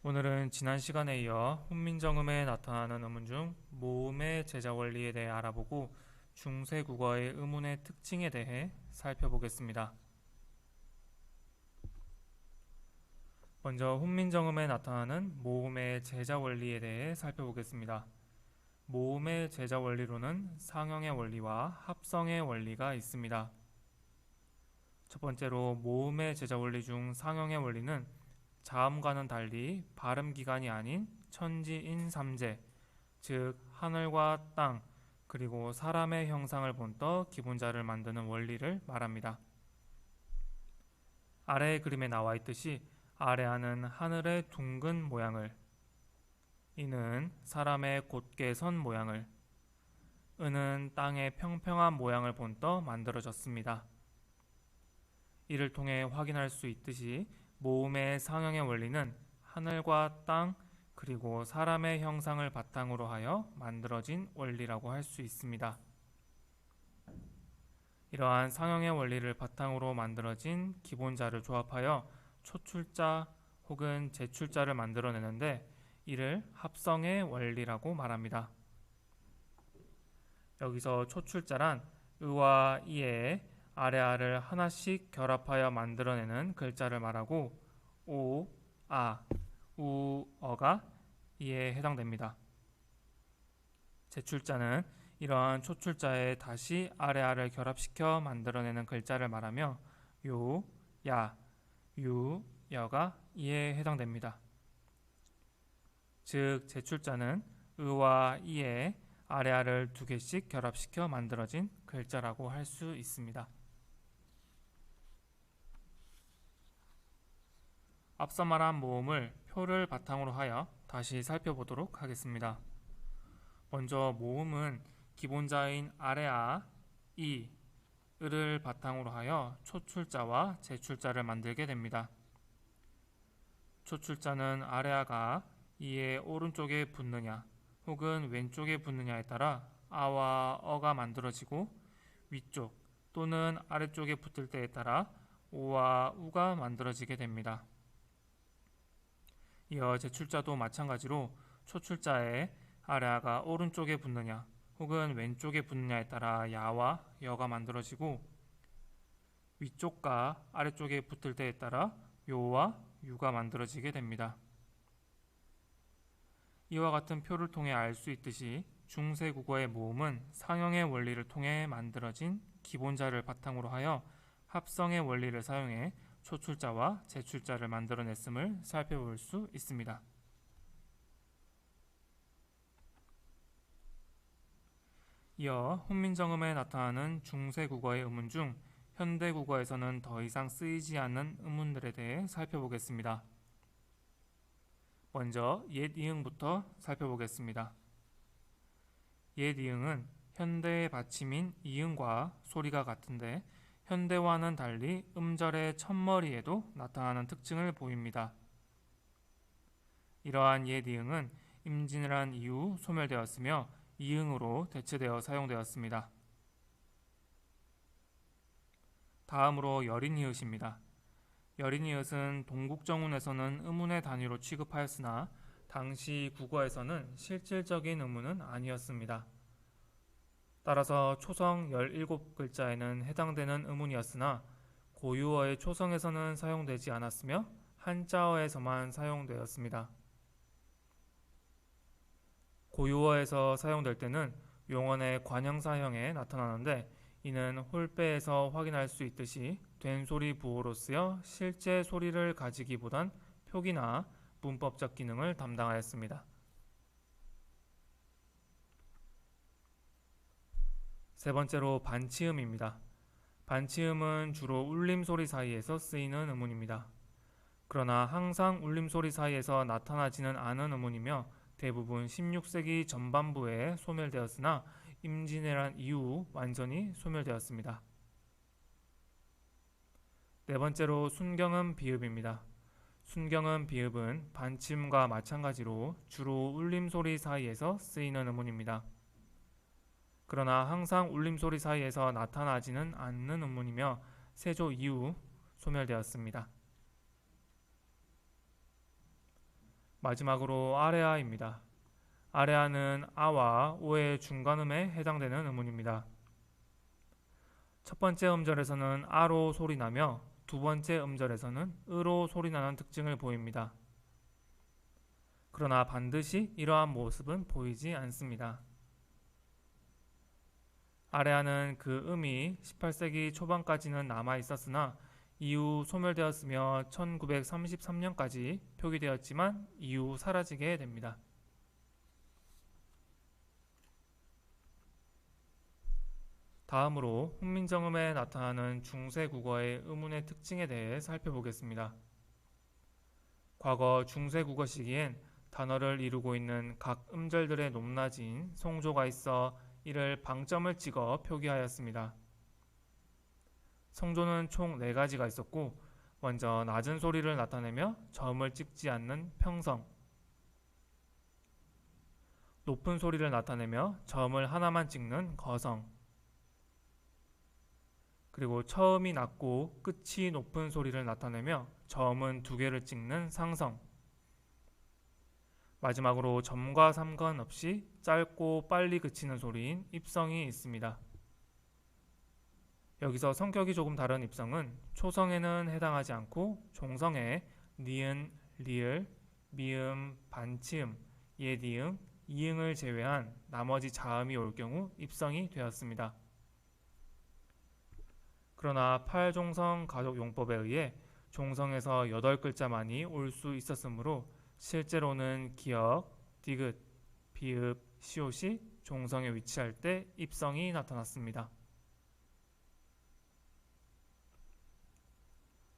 오늘은 지난 시간에 이어 훈민정음에 나타나는 음운 중 모음의 제자 원리에 대해 알아보고 중세 국어의 음운의 특징에 대해 살펴보겠습니다. 먼저 훈민정음에 나타나는 모음의 제자 원리에 대해 살펴보겠습니다. 모음의 제자 원리로는 상형의 원리와 합성의 원리가 있습니다. 첫 번째로 모음의 제자 원리 중 상형의 원리는 자음과는 달리 발음 기관이 아닌 천지인 삼재, 즉 하늘과 땅 그리고 사람의 형상을 본떠 기본자를 만드는 원리를 말합니다. 아래의 그림에 나와 있듯이 아래하는 하늘의 둥근 모양을, 이는 사람의 곧게 선 모양을, 은은 땅의 평평한 모양을 본떠 만들어졌습니다. 이를 통해 확인할 수 있듯이 모음의 상형의 원리는 하늘과 땅 그리고 사람의 형상을 바탕으로 하여 만들어진 원리라고 할 수 있습니다. 이러한 상형의 원리를 바탕으로 만들어진 기본자를 조합하여 초출자 혹은 제출자를 만들어내는데 이를 합성의 원리라고 말합니다. 여기서 초출자란 의와 이에 아래아를 하나씩 결합하여 만들어내는 글자를 말하고 오, 아, 우, 어가 이에 해당됩니다. 제출자는 이러한 초출자에 다시 아래아를 결합시켜 만들어내는 글자를 말하며 요, 야, 유, 여가 이에 해당됩니다. 즉 제출자는 의와 이에 아래아를 두 개씩 결합시켜 만들어진 글자라고 할 수 있습니다. 앞서 말한 모음을 표를 바탕으로 하여 다시 살펴보도록 하겠습니다. 먼저 모음은 기본자인 아래아, 이, 을을 바탕으로 하여 초출자와 제출자를 만들게 됩니다. 초출자는 아래아가 이의 오른쪽에 붙느냐 혹은 왼쪽에 붙느냐에 따라 아와 어가 만들어지고 위쪽 또는 아래쪽에 붙을 때에 따라 오와 우가 만들어지게 됩니다. 이어 제출자도 마찬가지로 초출자에 아래아가 오른쪽에 붙느냐 혹은 왼쪽에 붙느냐에 따라 야와 여가 만들어지고 위쪽과 아래쪽에 붙을 때에 따라 요와 유가 만들어지게 됩니다. 이와 같은 표를 통해 알 수 있듯이 중세 국어의 모음은 상형의 원리를 통해 만들어진 기본자를 바탕으로 하여 합성의 원리를 사용해 초출자와 제출자를 만들어냈음을 살펴볼 수 있습니다. 이어 훈민정음에 나타나는 중세 국어의 음운 중 현대 국어에서는 더 이상 쓰이지 않는 음운들에 대해 살펴보겠습니다. 먼저 옛 이응부터 살펴보겠습니다. 옛 이응은 현대의 받침인 이응과 소리가 같은데 현대와는 달리 음절의 첫머리에도 나타나는 특징을 보입니다. 이러한 옛 이응은 임진을 한 이후 소멸되었으며 이응으로 대체되어 사용되었습니다. 다음으로 여린이읒입니다. 여린이읒은 동국정운에서는 음운의 단위로 취급하였으나 당시 국어에서는 실질적인 음운은 아니었습니다. 따라서 초성 17글자에는 해당되는 음운이었으나 고유어의 초성에서는 사용되지 않았으며 한자어에서만 사용되었습니다. 고유어에서 사용될 때는 용언의 관형사형에 나타나는데 이는 홀배에서 확인할 수 있듯이 된소리 부호로 쓰여 실제 소리를 가지기보단 표기나 문법적 기능을 담당하였습니다. 세 번째로 반치음입니다. 반치음은 주로 울림소리 사이에서 쓰이는 음운입니다. 그러나 항상 울림소리 사이에서 나타나지는 않은 음운이며 대부분 16세기 전반부에 소멸되었으나 임진왜란 이후 완전히 소멸되었습니다. 네 번째로 순경음 비읍입니다. 순경음 비읍은 반치음과 마찬가지로 주로 울림소리 사이에서 쓰이는 음운입니다. 그러나 항상 울림소리 사이에서 나타나지는 않는 음운이며 세조 이후 소멸되었습니다. 마지막으로 아래아입니다. 아래아는 아와 오의 중간음에 해당되는 음운입니다. 첫 번째 음절에서는 아로 소리나며 두 번째 음절에서는 으로 소리나는 특징을 보입니다. 그러나 반드시 이러한 모습은 보이지 않습니다. 아레아는 그 음이 18세기 초반까지는 남아 있었으나 이후 소멸되었으며 1933년까지 표기되었지만 이후 사라지게 됩니다. 다음으로 훈민정음에 나타나는 중세국어의 음운의 특징에 대해 살펴보겠습니다. 과거 중세국어 시기엔 단어를 이루고 있는 각 음절들의 높낮이인 성조가 있어 이를 방점을 찍어 표기하였습니다. 성조는 총 4가지가 있었고 먼저 낮은 소리를 나타내며 점을 찍지 않는 평성, 높은 소리를 나타내며 점을 하나만 찍는 거성, 그리고 처음이 낮고 끝이 높은 소리를 나타내며 점은 2개를 찍는 상성, 마지막으로 점과 상관없이 짧고 빨리 그치는 소리인 입성이 있습니다. 여기서 성격이 조금 다른 입성은 초성에는 해당하지 않고 종성에 니은, 리을, 미음, 반치음, 예디음, 이응을 제외한 나머지 자음이 올 경우 입성이 되었습니다. 그러나 8종성 가족용법에 의해 종성에서 8글자만이 올 수 있었으므로 실제로는 기역, 디귿, 비읍, 시옷이 종성에 위치할 때 입성이 나타났습니다.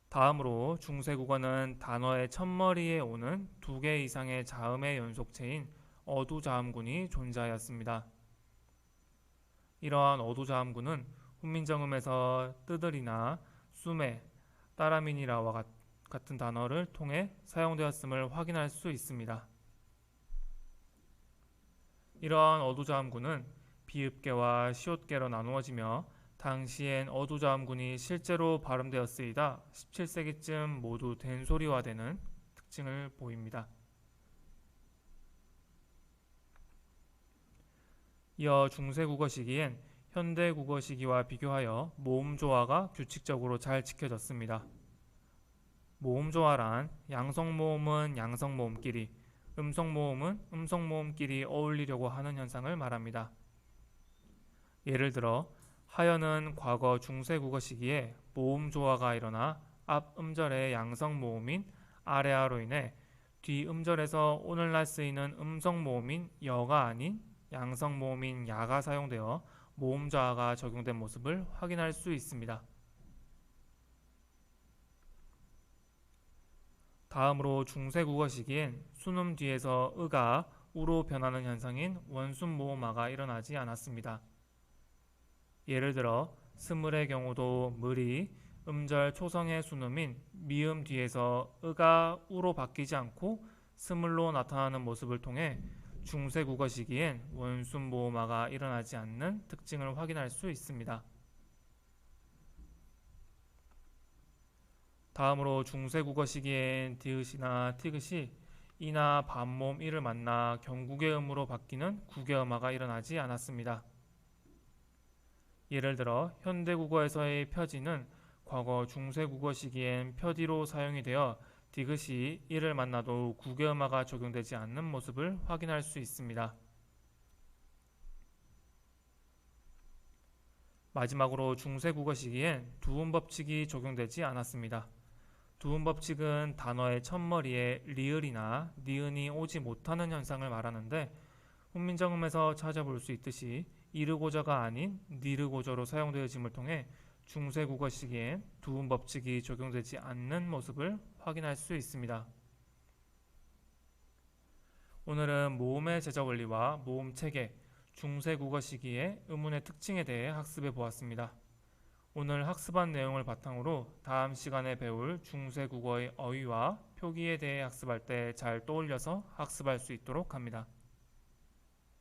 다음으로 중세국어는 단어의 첫머리에 오는 2개 이상의 자음의 연속체인 어두자음군이 존재하였습니다. 이러한 어두자음군은 훈민정음에서 뜨들이나 수메, 따라미니라와 같은 단어를 통해 사용되었음을 확인할 수 있습니다. 이러한 어두자음군은 비읍계와 시옷계로 나누어지며 당시엔 어두자음군이 실제로 발음되었으이다 17세기쯤 모두 된소리화되는 특징을 보입니다. 이어 중세국어 시기엔 현대국어 시기와 비교하여 모음조화가 규칙적으로 잘 지켜졌습니다. 모음조화란 양성모음은 양성모음끼리, 음성모음은 음성모음끼리 어울리려고 하는 현상을 말합니다. 예를 들어 하여는 과거 중세국어 시기에 모음조화가 일어나 앞 음절의 양성모음인 아레아로 인해 뒤 음절에서 오늘날 쓰이는 음성모음인 여가 아닌 양성모음인 야가 사용되어 모음자가 적용된 모습을 확인할 수 있습니다. 다음으로 중세국어 시기엔 순음 뒤에서 으가 우로 변하는 현상인 원순모음화가 일어나지 않았습니다. 예를 들어 스물의 경우도 물이 음절 초성의 순음인 미음 뒤에서 으가 우로 바뀌지 않고 스물로 나타나는 모습을 통해 중세국어 시기엔 원순모음화가 일어나지 않는 특징을 확인할 수 있습니다. 다음으로 중세국어 시기엔 디귿이나 티귿이 이나 반모음 이를 만나 경국의 음으로 바뀌는 국의 음화가 일어나지 않았습니다. 예를 들어 현대국어에서의 표지는 과거 중세국어 시기엔 표디로 사용이 되어 디귿이 이를 만나도 국의 음화가 적용되지 않는 모습을 확인할 수 있습니다. 마지막으로 중세국어 시기엔 두음법칙이 적용되지 않았습니다. 두음법칙은 단어의 첫머리에 리을이나 니은이 오지 못하는 현상을 말하는데 훈민정음에서 찾아볼 수 있듯이 이르고저가 아닌 니르고저로 사용되어짐을 통해 중세국어 시기엔 두음법칙이 적용되지 않는 모습을 확인할 수 있습니다. 오늘은 모음의 제작 원리와 모음 체계, 중세국어 시기의 음운의 특징에 대해 학습해 보았습니다. 오늘 학습한 내용을 바탕으로 다음 시간에 배울 중세국어의 어휘와 표기에 대해 학습할 때 잘 떠올려서 학습할 수 있도록 합니다.